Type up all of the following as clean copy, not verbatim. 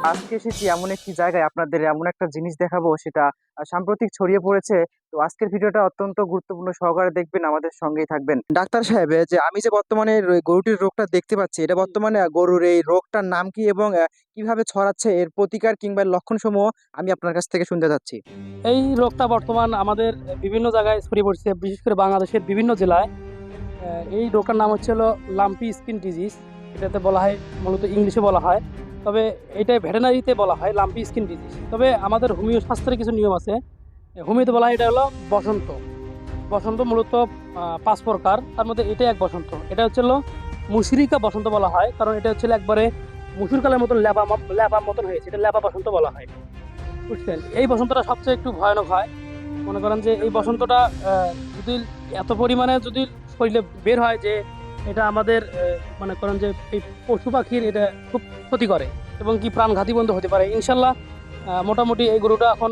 আজকে এসেছি এমন একটি জায়গায়, আপনাদের এমন একটা জিনিস দেখাবো, সেটা সাম্প্রতিক ছড়িয়ে পড়েছে। তো আজকের ভিডিওটা অত্যন্ত গুরুত্বপূর্ণ, সহকারে দেখবেন, আমাদের সঙ্গেই থাকবেন। ডাক্তার সাহেব, যে আমি যে বর্তমানে গরুটির রোগটা দেখতে পাচ্ছি, এটা বর্তমানে গরুর এই রোগটার নাম কি এবং কিভাবে ছড়াচ্ছে, এর প্রতিকার কিংবা লক্ষণ সমূহ আমি আপনার কাছ থেকে শুনতে চাচ্ছি। এই রোগটা বর্তমান আমাদের বিভিন্ন জায়গায় ছড়িয়ে পড়ছে, বিশেষ করে বাংলাদেশের বিভিন্ন জেলায়। এই রোগটার নাম হচ্ছে হলো লাম্পি স্কিন ডিজিজ। এটাতে বলা হয়, মূলত ইংলিশে বলা হয়, তবে এটা ভেটেরিনারিতে বলা হয় লাম্পি স্কিন ডিজিজ। তবে আমাদের হোমিও শাস্ত্রে কিছু নিয়ম আছে। হোমিওতে বলা হয় এটা হলো বসন্ত। বসন্ত মূলত 5 প্রকার, তার মধ্যে এটা এক বসন্ত। এটা হচ্ছে হলো মুশরিকা বসন্ত বলা হয়, কারণ এটা হচ্ছে একবারে মুসুর কালের মতন ল্যাপা ল্যাপা মতন হয়েছে, এটা ল্যাপা বসন্ত বলা হয়। বুঝছেন, এই বসন্তটা সবচেয়ে একটু ভয়ানক হয়। মনে করেন যে এই বসন্তটা যদি এত পরিমাণে যদি শরীরে বের হয় যে এটা আমাদের মনে করেন যে এই পশু পাখির এটা খুব ক্ষতি করে এবং কি প্রাণঘাতী বন্ধ হতে পারে। ইনশাল্লাহ মোটামুটি এই গরুটা এখন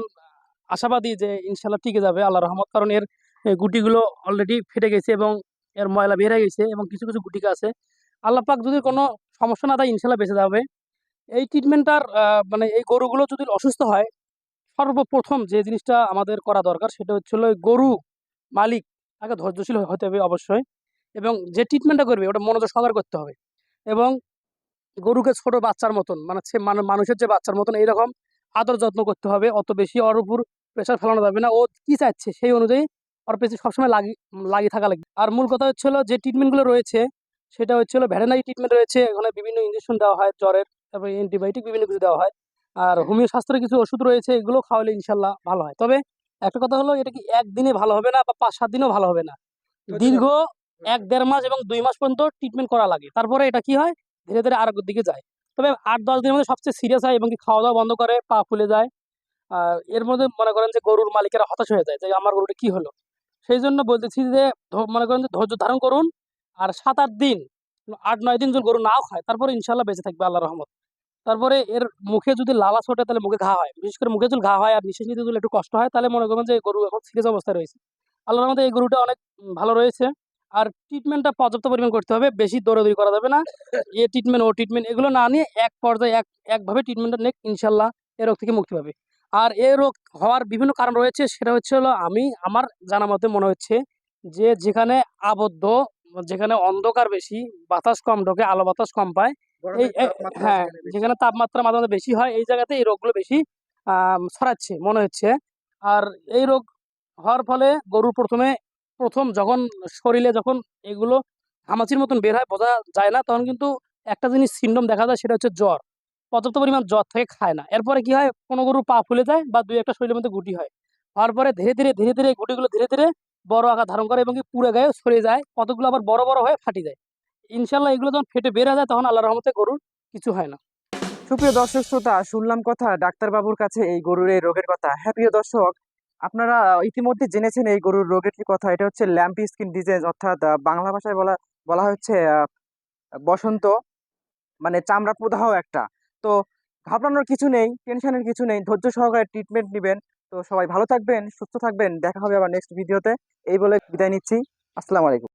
আশাবাদী যে ইনশাল্লাহ টিকে যাবে আল্লাহ রহমত, কারণ এর গুটিগুলো অলরেডি ফেটে গেছে এবং এর ময়লা বের হয়ে গেছে এবং কিছু কিছু গুটিকা আছে। আল্লাহ পাক যদি কোনো সমস্যা না দেয় ইনশাল্লাহ বেঁচে যাবে। এই ট্রিটমেন্টটার মানে এই গরুগুলো যদি অসুস্থ হয়, সর্বপ্রথম যে জিনিসটা আমাদের করা দরকার সেটা হচ্ছিল গরু মালিক আগে ধৈর্যশীল হতে হবে অবশ্যই, এবং যে ট্রিটমেন্টটা করবে ওটা মনোযোগ সহকারে করতে হবে। এবং গরুকে ছোট বাচ্চার মতন, মানে মানুষের যে বাচ্চার মতন এইরকম আদর যত্ন করতে হবে। অত বেশি ওর উপর প্রেশার ফেলানো যাবে না। ও কি চাচ্ছে সেই অনুযায়ী ওর পেছনে সবসময় লাগিয়ে থাকা লাগবে। আর মূল কথা হচ্ছিল যে ট্রিটমেন্টগুলো রয়েছে সেটা হচ্ছিল ভেটেরিনারি ট্রিটমেন্ট রয়েছে, এখানে বিভিন্ন ইঞ্জেকশন দেওয়া হয় জ্বরের, তারপরে অ্যান্টিবায়োটিক বিভিন্ন কিছু দেওয়া হয়। আর হোমিও শাস্ত্রে কিছু ওষুধ রয়েছে, এগুলো খাওয়ালে ইনশাল্লাহ ভালো হয়। তবে একটা কথা হলো, এটা কি একদিনে ভালো হবে না বা 5-7 দিনেও ভালো হবে না। দীর্ঘ 1-1.5 মাস এবং 2 মাস পর্যন্ত ট্রিটমেন্ট করা লাগে, তারপরে এটা কি হয় ধীরে ধীরে আরোগ্যের দিকে যায়। তবে 8-10 দিনের মধ্যে সবচেয়ে সিরিয়াস হয় এবং কি খাওয়া দাওয়া বন্ধ করে, পা ফুলে যায়। এর মধ্যে মনে করেন যে গরুর মালিকেরা হতাশ হয়ে যায় যে আমার গরুটা কি হলো। সেই জন্য বলতেছি যে মনে করেন যে ধৈর্য ধারণ করুন। আর 7-8 দিন, 8-9 দিন যদি গরু নাও খায় তারপরে ইনশাল্লাহ বেঁচে থাকবে আল্লাহ রহমত। তারপরে এর মুখে যদি লালা ছোটে তাহলে মুখে ঘা হয়, বিশেষ করে মুখে যদি ঘা হয় আর নিঃশ্বাস নিতে যদি একটু কষ্ট হয় তাহলে মনে করবেন যে গরু এখন সিরিয়াস অবস্থায় রয়েছে। আল্লাহর রহমতে এই গরুটা অনেক ভালো রয়েছে। আর ট্রিটমেন্টটা পর্যাপ্ত পরিমাণ করতে হবে, বেশি দৌড়াদৌড়ি করা যাবে না। এ ট্রিটমেন্ট ও ট্রিটমেন্ট এগুলো না নিয়ে এক পর্যায়ে একভাবে ট্রিটমেন্টটা নিয়ে ইনশাল্লাহ এ রোগ থেকে মুক্তি পাবে। আর এ রোগ হওয়ার বিভিন্ন কারণ রয়েছে, সেটা হচ্ছে হলো আমার জানা মতে মনে হচ্ছে যে যেখানে আবদ্ধ, যেখানে অন্ধকার বেশি, বাতাস কম ঢোকে, আলো বাতাস কম পায়, হ্যাঁ, যেখানে তাপমাত্রা মাঝে মাঝে বেশি হয় এই জায়গাতে এই রোগগুলো বেশি ছড়াচ্ছে মনে হচ্ছে। আর এই রোগ হওয়ার ফলে গরুর প্রথম যখন শরীরে যখন এগুলো হামাচির মতন বের হয় বোঝা যায় না, তখন কিন্তু একটা জিনিস সিমটম দেখা যায়, সেটা হচ্ছে জ্বর। পর্যাপ্ত পরিমাণ জ্বর থেকে খায় না, এরপরে কি হয় কোনো গরুর পা ফুলে যায় বা 2-1টা শরীরের মধ্যে গুটি হয়। হওয়ার পরে ধীরে ধীরে এই গুটিগুলো ধীরে ধীরে বড় আকার ধারণ করে এবং কি পুরো গায়ে ছড়িয়ে যায়, কতগুলো আবার বড় বড় হয়ে ফাটি যায়। ইনশাল্লাহ এগুলো যখন ফেটে বের হয়ে যায় তখন আল্লাহ রহমতে গরুর কিছু হয় না। সুপ্রিয় দর্শক শ্রোতা, শুনলাম কথা ডাক্তারবাবুর কাছে এই গরুর এই রোগের কথা। হ্যাঁ প্রিয় দর্শক, আপনারা ইতিমধ্যে জেনেছেন এই গরুর রোগের কি কথা। এটা হচ্ছে ল্যাম্পি স্কিন ডিজিজ, অর্থাৎ বাংলা ভাষায় বলা বলা হচ্ছে বসন্ত, মানে চামড়া প্রদাহ একটা। তো ঘাবড়ানোর কিছু নেই, টেনশনের কিছু নেই, ধৈর্য সহকারে ট্রিটমেন্ট নেবেন। তো সবাই ভালো থাকবেন, সুস্থ থাকবেন, দেখা হবে আবার নেক্সট ভিডিওতে। এই বলে বিদায় নিচ্ছি। আসসালামু আলাইকুম।